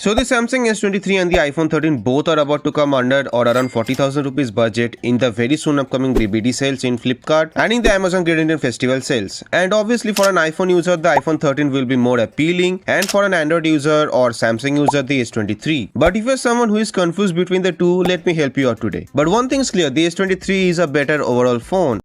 So the Samsung S23 and the iPhone 13 both are about to come under or around 40,000 rupees budget in the very soon upcoming BBD sales in Flipkart and in the Amazon Great Indian Festival sales. And obviously for an iPhone user, the iPhone 13 will be more appealing, and for an Android user or Samsung user, the S23. But if you're someone who is confused between the two, let me help you out today. But one thing's clear, the S23 is a better overall phone.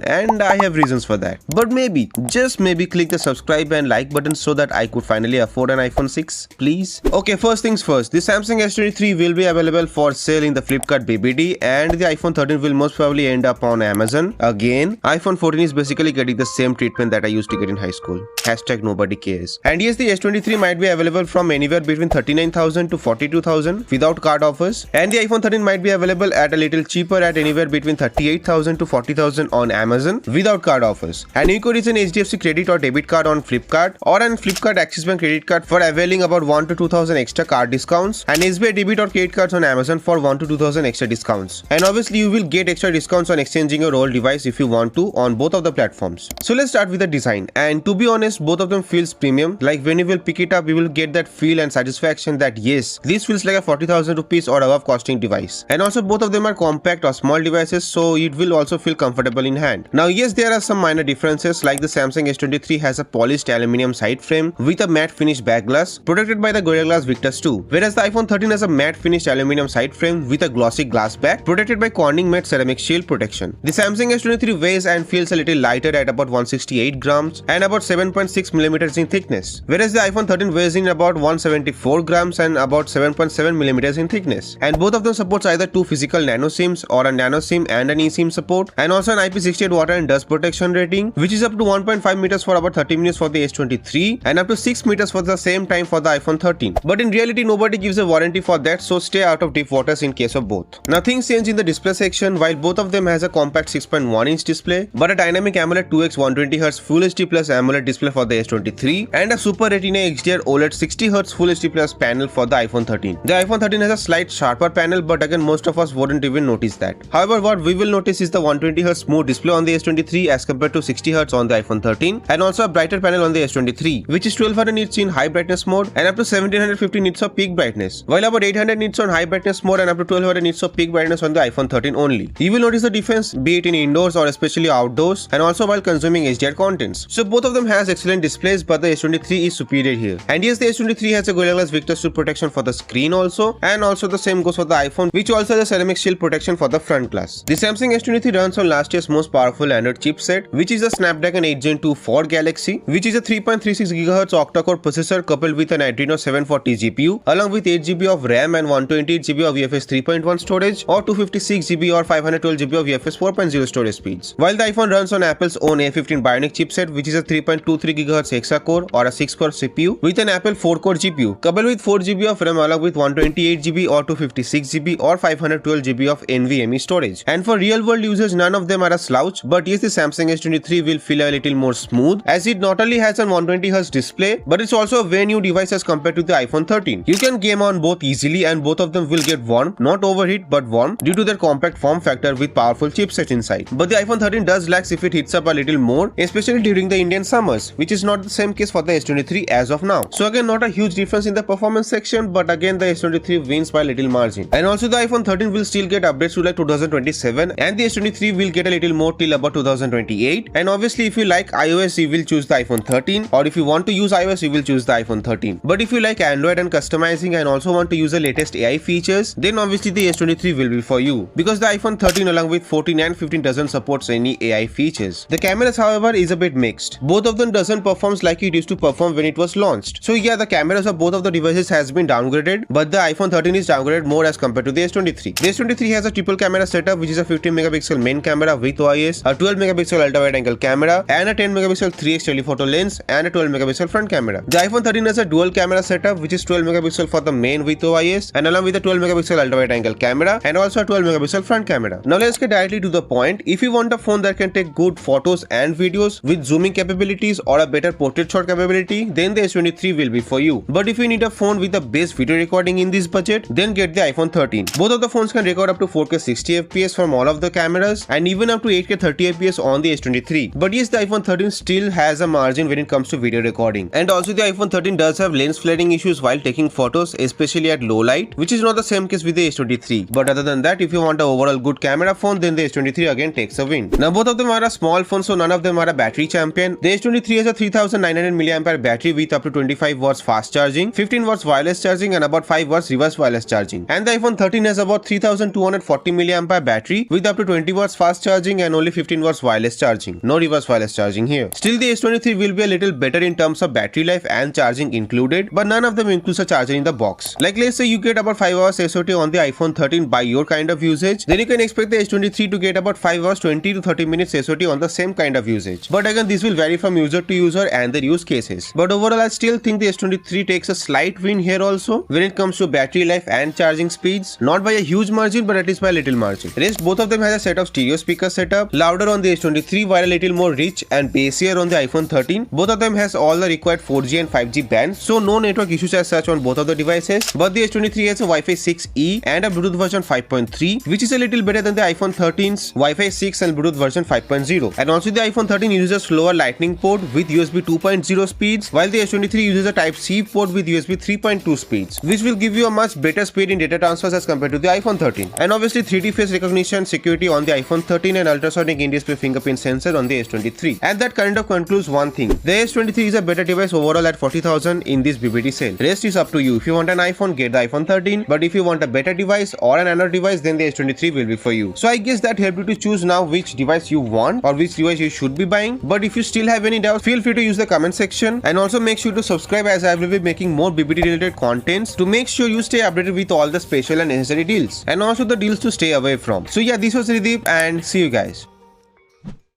And I have reasons for that. But maybe, just maybe, click the subscribe and like button so that I could finally afford an iPhone 6, please. Okay, first things first, the Samsung S23 will be available for sale in the Flipkart BBD, and the iPhone 13 will most probably end up on Amazon. Again, iPhone 14 is basically getting the same treatment that I used to get in high school. Hashtag nobody cares. And yes, the S23 might be available from anywhere between 39,000 to 42,000 without card offers, and the iPhone 13 might be available at a little cheaper at anywhere between 38,000 to 40,000 on Amazon without card offers. And you could use an HDFC credit or debit card on Flipkart, or an Flipkart Axis Bank credit card for availing about 1 to 2,000 extra card discounts, and SBI debit or credit cards on Amazon for 1 to 2,000 extra discounts. And obviously you will get extra discounts on exchanging your old device if you want to on both of the platforms. So let's start with the design, and to be honest, both of them feels premium. Like when you will pick it up, you will get that feel and satisfaction that yes, this feels like a 40,000 rupees or above costing device. And also both of them are compact or small devices, so it will also feel comfortable in hand. Now yes, there are some minor differences, like the Samsung S23 has a polished aluminium side frame with a matte finish back glass protected by the Gorilla Glass Victus 2, whereas the iPhone 13 has a matte finished aluminium side frame with a glossy glass back protected by Corning matte ceramic shield protection. The Samsung S23 weighs and feels a little lighter at about 168 grams and about 7.6 millimeters in thickness, whereas the iPhone 13 weighs in about 174 grams and about 7.7 millimeters in thickness. And both of them supports either two physical nano SIMs or a nano SIM and an eSIM support, and also an IP68 water and dust protection rating, which is up to 1.5 meters for about 30 minutes for the S23 and up to 6 meters for the same time for the iPhone 13. But in reality, nobody gives a warranty for that, so stay out of deep waters in case of both. Now things change in the display section. While both of them has a compact 6.1-inch display, but a dynamic AMOLED 2x 120Hz Full HD Plus AMOLED display for the S23 and a Super Retina XDR OLED 60Hz Full HD Plus panel for the iPhone 13. The iPhone 13 has a slight sharper panel, but again most of us wouldn't even notice that. However, what we will notice is the 120Hz smooth display on the S23 as compared to 60Hz on the iPhone 13, and also a brighter panel on the S23, which is 1200 nits in high brightness mode and up to 1750 nits of peak brightness, while about 800 nits on high brightness mode and up to 1200 nits of peak brightness on the iPhone 13 only. You will notice the difference, be it in indoors or especially outdoors, and also while consuming HDR contents. So both of them has excellent displays, but the S23 is superior here. And yes, the S23 has a Gorilla Glass Victus 2 protection for the screen also, and also the same goes for the iPhone, which also has a ceramic shield protection for the front glass. The Samsung S23 runs on last year's most powerful Android chipset, which is the Snapdragon 8 Gen 2 for Galaxy, which is a 3.36 GHz octa-core processor coupled with an Adreno 740 GPU, along with 8 GB of RAM and 128 GB of UFS 3.1 storage, or 256 GB or 512 GB of UFS 4.0 storage speeds. While the iPhone runs on Apple's own A15 Bionic chipset, which is a 3.23 GHz hexa-core or a 6-core CPU with an Apple 4-core GPU, coupled with 4 GB of RAM along with 128 GB or 256 GB or 512 GB of NVMe storage. And for real-world users, none of them are a slouch, but yes, the Samsung S23 will feel a little more smooth, as it not only has a 120Hz display, but it's also a very new device as compared to the iPhone 13. You can game on both easily, and both of them will get warm, not overheat but warm, due to their compact form factor with powerful chipset inside. But the iPhone 13 does lax if it heats up a little more, especially during the Indian summers, which is not the same case for the S23 as of now. So again, not a huge difference in the performance section, but again the S23 wins by a little margin. And also the iPhone 13 will still get updates to like 2027, and the S23 will get a little more till about 2028. And obviously if you like iOS, you will choose the iPhone 13, or if you want to use iOS, you will choose the iPhone 13. But if you like Android and customizing and also want to use the latest AI features, then obviously the S23 will be for you, because the iPhone 13 along with 14 and 15 doesn't support any AI features. The cameras however is a bit mixed. Both of them doesn't perform like it used to perform when it was launched. So yeah, the cameras of both of the devices has been downgraded, but the iPhone 13 is downgraded more as compared to the S23. The S23 has a triple camera setup, which is a 15 megapixel main camera with OIS, a 12 megapixel ultra wide angle camera, and a 10 megapixel 3x telephoto lens, and a 12 megapixel front camera. The iPhone 13 has a dual camera setup, which is 12 megapixel for the main with OIS, and along with a 12 megapixel ultra wide angle camera, and also a 12 megapixel front camera. Now let's get directly to the point. If you want a phone that can take good photos and videos with zooming capabilities or a better portrait shot capability, then the S23 will be for you. But if you need a phone with the best video recording in this budget, then get the iPhone 13. Both of the phones can record up to 4K 60 FPS from all of the cameras, and even up up to 8K 30 fps on the S23. But yes, the iPhone 13 still has a margin when it comes to video recording. And also the iPhone 13 does have lens flaring issues while taking photos, especially at low light, which is not the same case with the S23. But other than that, if you want an overall good camera phone, then the S23 again takes a win. Now both of them are a small phone, so none of them are a battery champion. The S23 has a 3900 mAh battery with up to 25 watts fast charging, 15 watts wireless charging and about 5 watts reverse wireless charging. And the iPhone 13 has about 3240 mAh battery with up to 20 watts fast charging and only 15 watts wireless charging. No reverse wireless charging here. Still, the S23 will be a little better in terms of battery life and charging included, but none of them includes a charger in the box. Like let's say you get about 5 hours SOT on the iPhone 13 by your kind of usage, then you can expect the S23 to get about 5 hours 20 to 30 minutes SOT on the same kind of usage. But again, this will vary from user to user and their use cases. But overall, I still think the S23 takes a slight win here also when it comes to battery life and charging speeds. Not by a huge margin, but at least by a little margin. Rest, both of them has a set of stereo speaker setup, louder on the S23 while a little more rich and bassier on the iPhone 13. Both of them has all the required 4G and 5G bands, so no network issues as such on both of the devices. But the S23 has a Wi-Fi 6E and a Bluetooth version 5.3, which is a little better than the iPhone 13's Wi-Fi 6 and Bluetooth version 5.0. And also the iPhone 13 uses a slower Lightning port with USB 2.0 speeds, while the S23 uses a Type-C port with USB 3.2 speeds, which will give you a much better speed in data transfers as compared to the iPhone 13. And obviously 3D face recognition security on the iPhone 13 and ultrasonic in-display fingerprint sensor on the S23. And that kind of concludes one thing. The S23 is a better device overall at 40,000 in this BBD sale. Rest is up to you. If you want an iPhone, get the iPhone 13. But if you want a better device or an Android device, then the S23 will be for you. So I guess that helped you to choose now which device you want or which device you should be buying. But if you still have any doubts, feel free to use the comment section, and also make sure to subscribe as I will be making more BBD related contents to make sure you stay updated with all the special and necessary deals and also the deals to stay away from. So yeah, this was Rideep and see you guys.